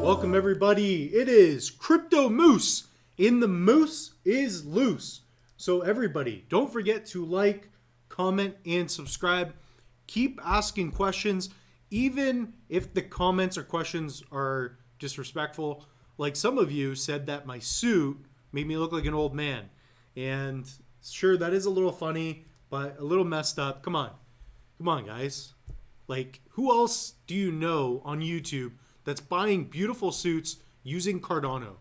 Welcome everybody. It is Crypto Moose, and the moose is loose. So everybody, don't forget to like, comment, and subscribe. Keep asking questions, even if the comments or questions are disrespectful. Like some of you said that my suit made me look like an old man. And sure, that is a little funny, but a little messed up. Come on, guys. Like, who else do you know on YouTube that's buying beautiful suits using Cardano,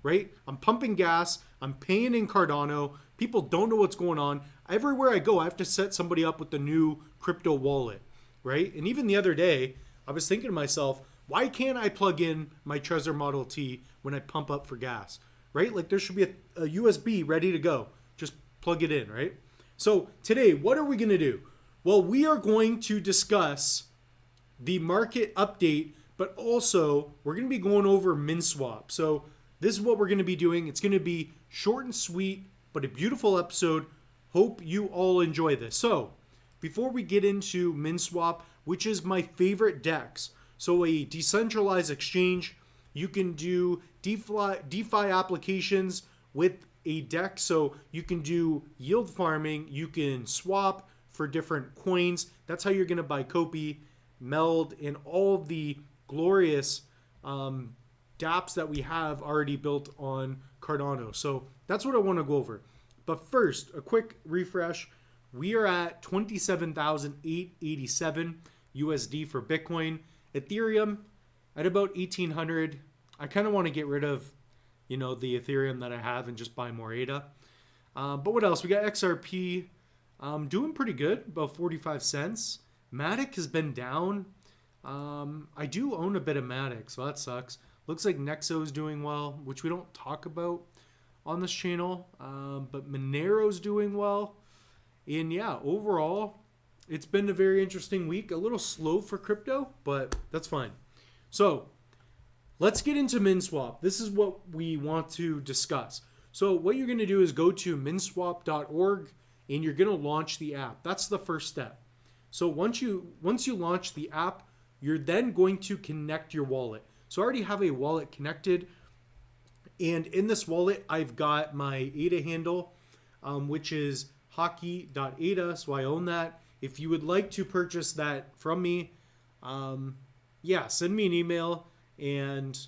right? I'm pumping gas. I'm paying in Cardano. People don't know what's going on. Everywhere I go, I have to set somebody up with the new crypto wallet, right? And even the other day, I was thinking to myself, why can't I plug in my Trezor Model T when I pump up for gas, right? Like there should be a USB ready to go. Just plug it in, right? So today, what are we going to do? Well, we are going to discuss the market update, but also we're going to be going over Minswap. So this is what we're going to be doing. It's going to be short and sweet, but a beautiful episode. Hope you all enjoy this. So before we get into Minswap, which is my favorite DEX, so a decentralized exchange, you can do DeFi applications with a DEX. So you can do yield farming, you can swap for different coins. That's how you're going to buy Copy, Meld, and all of the glorious dApps that we have already built on Cardano. So that's what I want to go over. But first, a quick refresh. We are at 27,887 USD for Bitcoin. Ethereum at about 1,800. I kind of want to get rid of, the Ethereum that I have and just buy more ADA. But what else? We got XRP doing pretty good, about 45 cents. Matic has been down. I do own a bit of Matic, so that sucks. Looks like Nexo is doing well, which we don't talk about on this channel. But Monero's doing well. And yeah, overall, it's been a very interesting week. A little slow for crypto, but that's fine. So let's get into Minswap. This is what we want to discuss. So what you're going to do is go to minswap.org and you're going to launch the app. That's the first step. So once you launch the app, you're then going to connect your wallet. So I already have a wallet connected. And in this wallet, I've got my ADA handle, which is hockey.ada. So I own that. If you would like to purchase that from me, send me an email. And,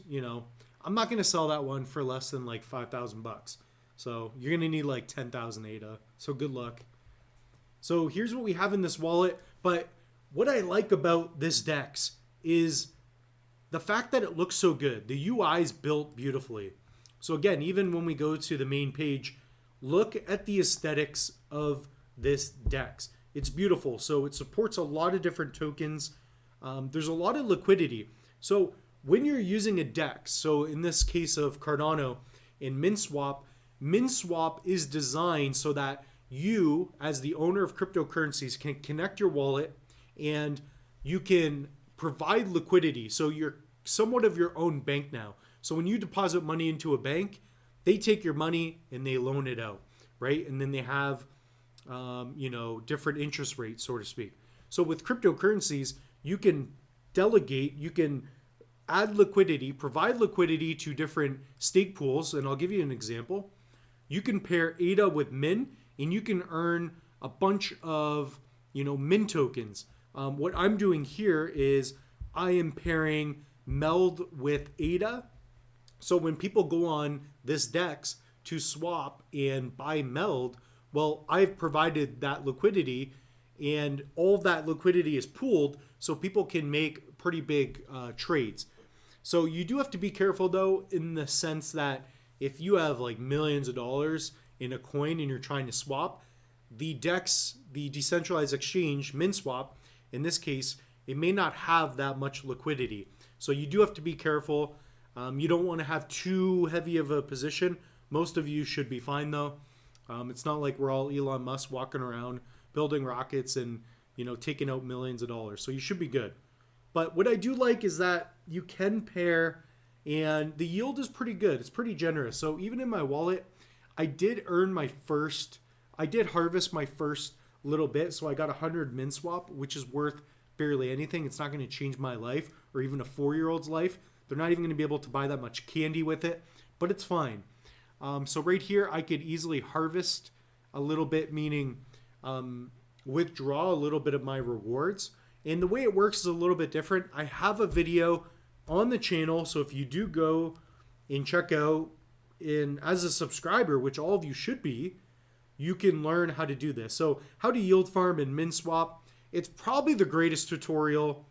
I'm not going to sell that one for less than like $5,000. So you're going to need like 10,000 ADA. So good luck. So here's what we have in this wallet. But what I like about this DEX is the fact that it looks so good. The UI is built beautifully. So again, even when we go to the main page, look at the aesthetics of this DEX. It's beautiful. So it supports a lot of different tokens. There's a lot of liquidity. So when you're using a DEX, so in this case of Cardano and Minswap is designed so that you, as the owner of cryptocurrencies, can connect your wallet and you can provide liquidity. So you're somewhat of your own bank now. So when you deposit money into a bank, they take your money and they loan it out, right? And then they have, different interest rates, so to speak. So with cryptocurrencies, you can delegate, you can add liquidity, provide liquidity to different stake pools. And I'll give you an example. You can pair ADA with Min, and you can earn a bunch of, Min tokens. What I'm doing here is I am pairing Meld with ADA. So when people go on this DEX to swap and buy Meld, well, I've provided that liquidity, and all of that liquidity is pooled so people can make pretty big trades. So you do have to be careful, though, in the sense that if you have like millions of dollars in a coin and you're trying to swap, the DEX, the decentralized exchange, Minswap, in this case, it may not have that much liquidity. So you do have to be careful. You don't want to have too heavy of a position. Most of you should be fine, though. It's not like we're all Elon Musk walking around building rockets and, taking out millions of dollars. So you should be good. But what I do like is that you can pair, and the yield is pretty good. It's pretty generous. So even in my wallet, I did harvest my first little bit. So I got 100 Minswap, which is worth barely anything. It's not going to change my life or even a 4-year-old's life. They're not even going to be able to buy that much candy with it, but it's fine. So right here, I could easily harvest a little bit, meaning withdraw a little bit of my rewards. And the way it works is a little bit different. I have a video on the channel, so if you do go and check out as a subscriber, which all of you should be, you can learn how to do this. So how to yield farm in Minswap. It's probably the greatest tutorial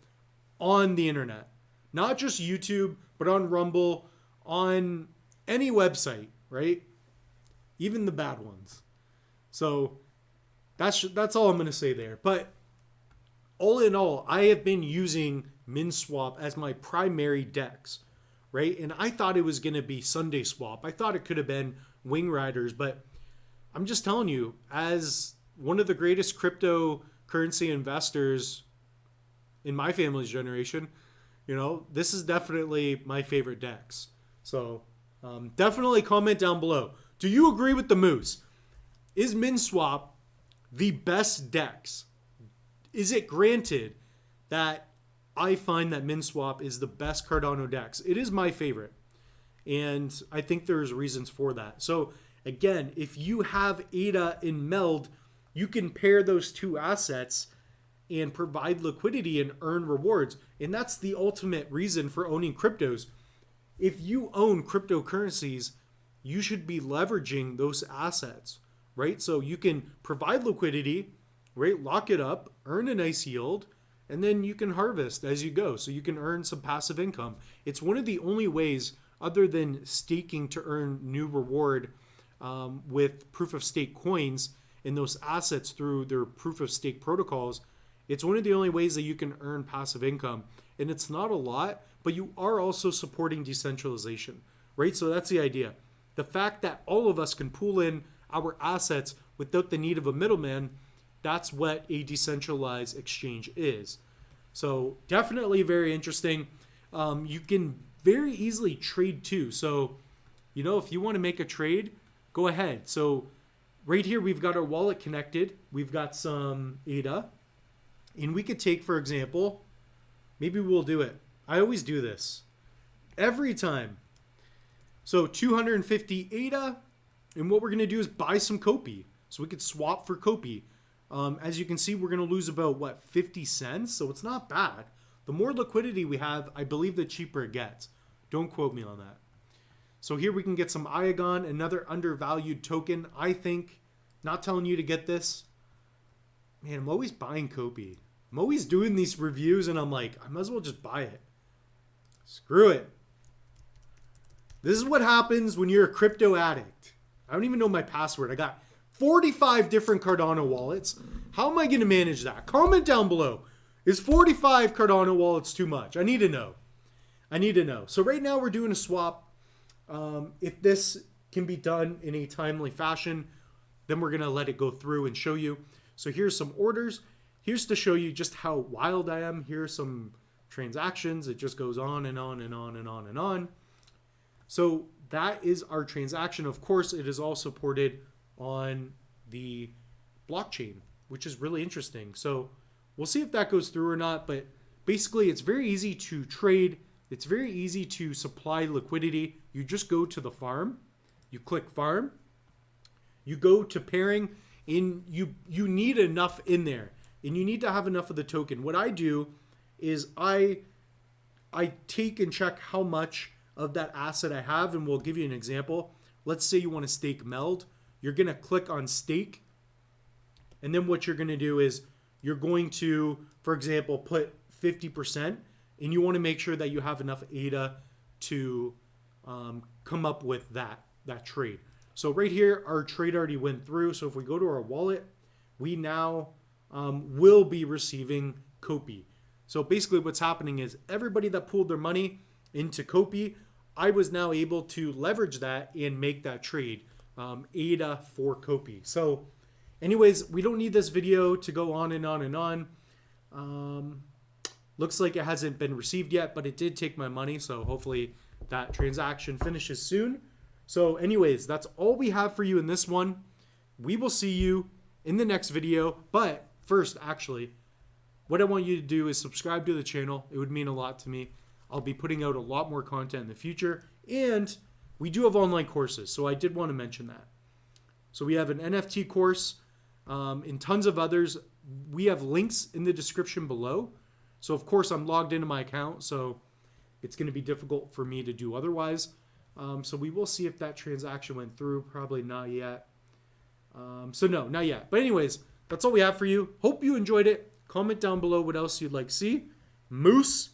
on the internet. Not just YouTube, but on Rumble, on any website, right? Even the bad ones. So that's all I'm going to say there. But all in all, I have been using Minswap as my primary DEX, right? And I thought it was going to be Sunday Swap. I thought it could have been Wing Riders, but I'm just telling you, as one of the greatest cryptocurrency investors in my family's generation, this is definitely my favorite DEX. So definitely comment down below. Do you agree with the Moose? Is Minswap the best DEX? Is it granted that I find that Minswap is the best Cardano DEX? It is my favorite. And I think there's reasons for that. So again, if you have ADA and MELD, you can pair those two assets and provide liquidity and earn rewards. And that's the ultimate reason for owning cryptos. If you own cryptocurrencies, you should be leveraging those assets, right? So you can provide liquidity, right? Lock it up, earn a nice yield, and then you can harvest as you go. So you can earn some passive income. It's one of the only ways, other than staking, to earn new reward with proof of stake coins and those assets through their proof of stake protocols. It's one of the only ways that you can earn passive income. And it's not a lot, but you are also supporting decentralization, right? So that's the idea. The fact that all of us can pool in our assets without the need of a middleman, that's what a decentralized exchange is. So definitely very interesting. You can very easily trade too. So, if you want to make a trade, go ahead. So right here, we've got our wallet connected. We've got some ADA. And we could take, for example, maybe we'll do it. I always do this every time. So 250 ADA. And what we're going to do is buy some Kopi. So we could swap for Kopi. As you can see, we're going to lose about, 50 cents? So it's not bad. The more liquidity we have, I believe the cheaper it gets. Don't quote me on that. So here we can get some Iagon, another undervalued token. I think, not telling you to get this. Man, I'm always buying Kopi. I'm always doing these reviews and I'm like, I might as well just buy it. Screw it. This is what happens when you're a crypto addict. I don't even know my password. I got 45 different Cardano wallets. How am I going to manage that? Comment down below. Is 45 Cardano wallets too much? I need to know. So right now we're doing a swap. If this can be done in a timely fashion, then we're going to let it go through and show you. So here's some orders. Here's to show you just how wild I am. Here's some transactions. It just goes on and on and on and on and on. So that is our transaction. Of course, it is all supported on the blockchain, which is really interesting. So we'll see if that goes through or not. But basically, it's very easy to trade. It's very easy to supply liquidity. You just go to the farm. You click farm. You go to pairing. And you need enough in there. And you need to have enough of the token. What I do is I take and check how much of that asset I have, and we'll give you an example. Let's say you want to stake MELD. You're going to click on stake. And then what you're going to do is you're going to, for example, put 50%. And you want to make sure that you have enough ADA to come up with that trade. So right here, our trade already went through. So if we go to our wallet, we now will be receiving Kopi. So basically what's happening is everybody that pooled their money into Kopi, I was now able to leverage that and make that trade, ADA for Kopi. So anyways, we don't need this video to go on and on and on. Looks like it hasn't been received yet, but it did take my money. So hopefully that transaction finishes soon. So anyways, that's all we have for you in this one. We will see you in the next video. But first, actually, what I want you to do is subscribe to the channel. It would mean a lot to me. I'll be putting out a lot more content in the future. And we do have online courses, so I did want to mention that. So we have an NFT course and tons of others. We have links in the description below. So of course I'm logged into my account, so it's going to be difficult for me to do otherwise. So we will see if that transaction went through. Probably not yet. So no, not yet. But anyways, that's all we have for you. Hope you enjoyed it. Comment down below what else you'd like to see. Moose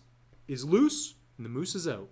is loose and the moose is out.